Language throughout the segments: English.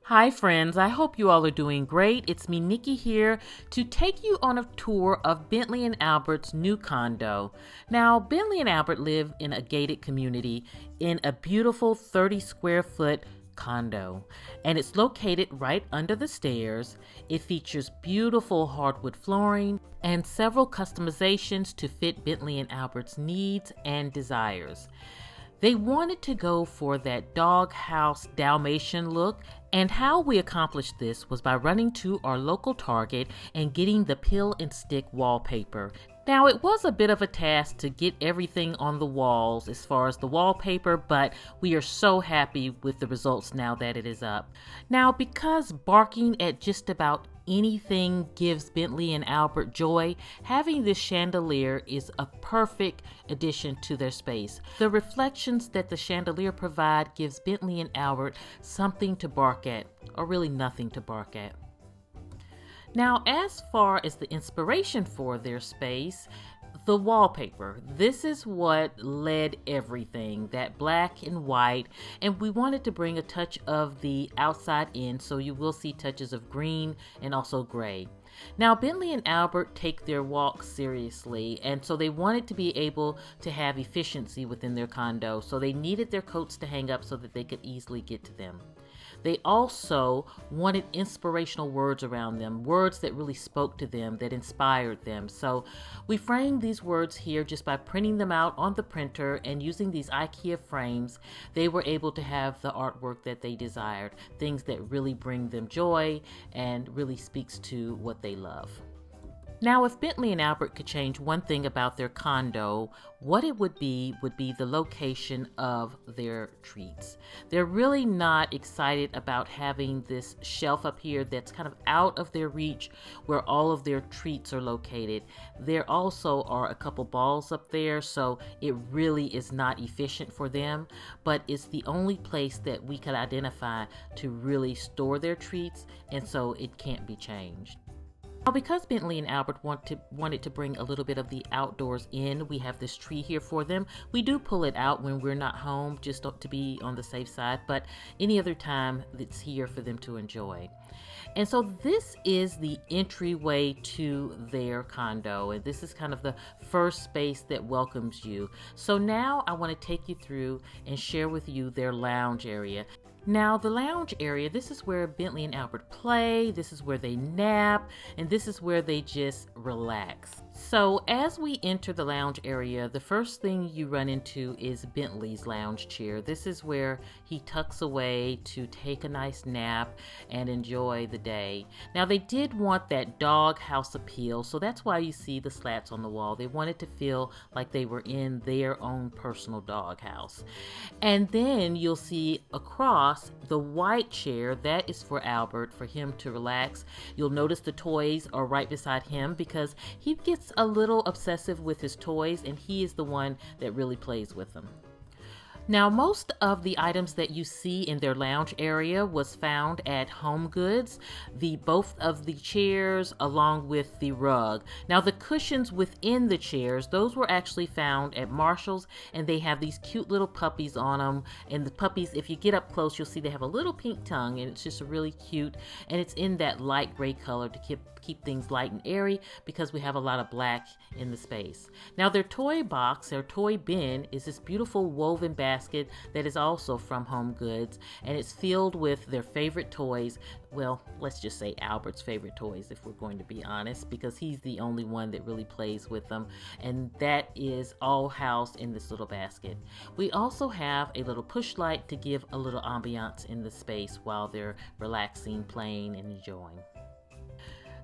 Hi friends, I hope you all are doing great. It's me, Nikki, here to take you on a tour of Bentley and Albert's new condo. Now, Bentley and Albert live in a gated community in a beautiful 30 square foot condo, and it's located right under the stairs. It features beautiful hardwood flooring and several customizations to fit Bentley and Albert's needs and desires. They wanted to go for that doghouse Dalmatian look, and how we accomplished this was by running to our local Target and getting the peel and stick wallpaper. Now, it was a bit of a task to get everything on the walls as far as the wallpaper, but we are so happy with the results now that it is up. Now, because barking at just about anything gives Bentley and Albert joy, having this chandelier is a perfect addition to their space. The reflections that the chandelier provide gives Bentley and Albert something to bark at, or really nothing to bark at. Now, as far as the inspiration for their space, the wallpaper. This is what led everything, that black and white, and we wanted to bring a touch of the outside in, so you will see touches of green and also gray. Now, Bentley and Albert take their walks seriously, and so they wanted to be able to have efficiency within their condo, so they needed their coats to hang up so that they could easily get to them. They also wanted inspirational words around them, words that really spoke to them, that inspired them. So we framed these words here just by printing them out on the printer, and using these IKEA frames, they were able to have the artwork that they desired, things that really bring them joy and really speaks to what they love. Now, if Bentley and Albert could change one thing about their condo, what it would be the location of their treats. They're really not excited about having this shelf up here that's kind of out of their reach where all of their treats are located. There also are a couple balls up there, so it really is not efficient for them, but it's the only place that we could identify to really store their treats, and so it can't be changed. Now, because Bentley and Albert wanted to bring a little bit of the outdoors in, we have this tree here for them. We do pull it out when we're not home, just to be on the safe side, but any other time it's here for them to enjoy. And so this is the entryway to their condo, and this is kind of the first space that welcomes you. So now I want to take you through and share with you their lounge area. Now, the lounge area, this is where Bentley and Albert play, this is where they nap, and this is where they just relax. So as we enter the lounge area, the first thing you run into is Bentley's lounge chair. This is where he tucks away to take a nice nap and enjoy the day. Now, they did want that dog house appeal, so that's why you see the slats on the wall. They wanted to feel like they were in their own personal dog house. And then you'll see across the white chair, that is for Albert, for him to relax. You'll notice the toys are right beside him because he gets a little obsessive with his toys, and he is the one that really plays with them. Now, most of the items that you see in their lounge area was found at HomeGoods, both of the chairs along with the rug. Now, the cushions within the chairs, those were actually found at Marshall's, and they have these cute little puppies on them. And the puppies, if you get up close, you'll see they have a little pink tongue, and it's just really cute. And it's in that light gray color to keep things light and airy because we have a lot of black in the space. Now, their toy box, their toy bin, is this beautiful woven basket that is also from HomeGoods, and it's filled with their favorite toys. Well, let's just say Albert's favorite toys, if we're going to be honest, because he's the only one that really plays with them, and that is all housed in this little basket. We also have a little push light to give a little ambiance in the space while they're relaxing, playing, and enjoying.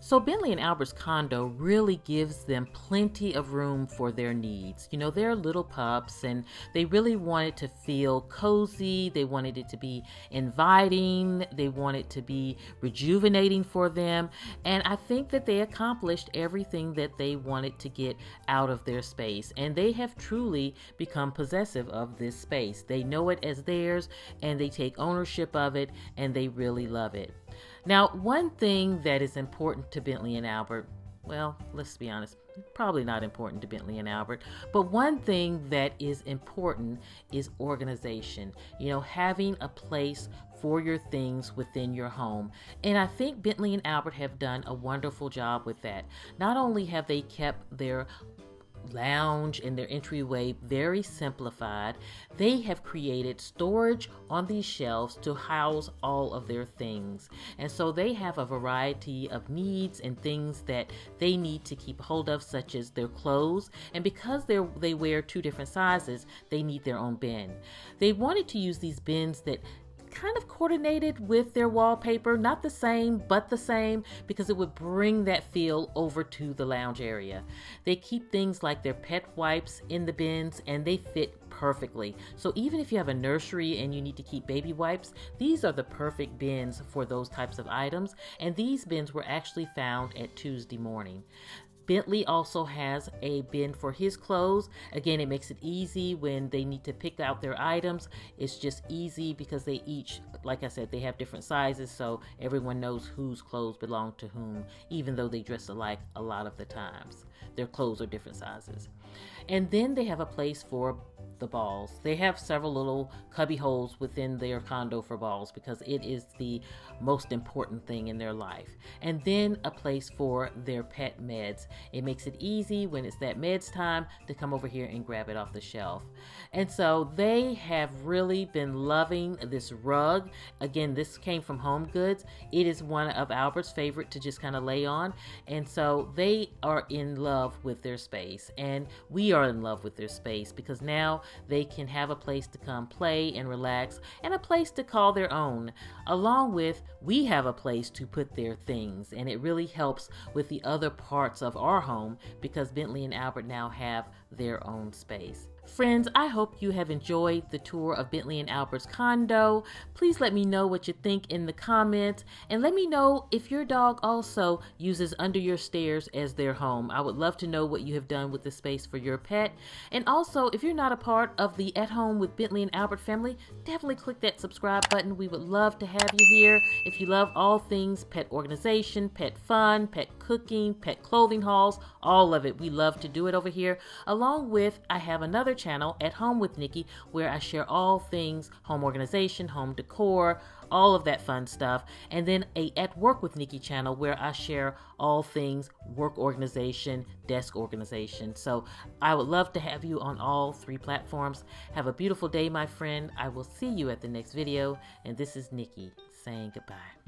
So Bentley and Albert's condo really gives them plenty of room for their needs. You know, they're little pups, and they really wanted to feel cozy. They wanted it to be inviting. They wanted to be rejuvenating for them. And I think that they accomplished everything that they wanted to get out of their space. And they have truly become possessive of this space. They know it as theirs, and they take ownership of it, and they really love it. Now, one thing that is important to Bentley and Albert well, let's be honest, probably not important to Bentley and Albert. But one thing that is important is organization. You know, having a place for your things within your home. And I think Bentley and Albert have done a wonderful job with that. Not only have they kept their lounge and their entryway very simplified, they have created storage on these shelves to house all of their things. And so they have a variety of needs and things that they need to keep hold of, such as their clothes. And because they wear two different sizes, they need their own bin. They wanted to use these bins that kind of coordinated with their wallpaper, not the same, but the same, because it would bring that feel over to the lounge area. They keep things like their pet wipes in the bins, and they fit perfectly. So even if you have a nursery and you need to keep baby wipes, these are the perfect bins for those types of items. And these bins were actually found at Tuesday morning. Bentley also has a bin for his clothes. Again, it makes it easy when they need to pick out their items. It's just easy because they each, like I said, they have different sizes, so everyone knows whose clothes belong to whom, even though they dress alike a lot of the times. Their clothes are different sizes. And then they have a place for the balls. They have several little cubby holes within their condo for balls because it is the most important thing in their life. And then a place for their pet meds. It makes it easy when it's that meds time to come over here and grab it off the shelf. And so they have really been loving this rug. Again, this came from Home Goods. It is one of Albert's favorite to just kind of lay on. And so they are in love with their space. And we are in love with their space because now they can have a place to come play and relax and a place to call their own, along with we have a place to put their things. And it really helps with the other parts of our home because Bentley and Albert now have their own space. Friends, I hope you have enjoyed the tour of Bentley and Albert's condo. Please let me know what you think in the comments, and let me know if your dog also uses under your stairs as their home. I would love to know what you have done with the space for your pet. And also, if you're not a part of the At Home with Bentley and Albert family, definitely click that subscribe button. We would love to have you here. If you love all things pet organization, pet fun, pet cooking, pet clothing hauls, all of it, we love to do it over here. Along with, I have another channel, At Home with Nikki, where I share all things home organization, home decor, all of that fun stuff. And then a At Work with Nikki channel where I share all things work organization, desk organization. So I would love to have you on all three platforms. Have a beautiful day, my friend. I will see you at the next video. And this is Nikki saying goodbye.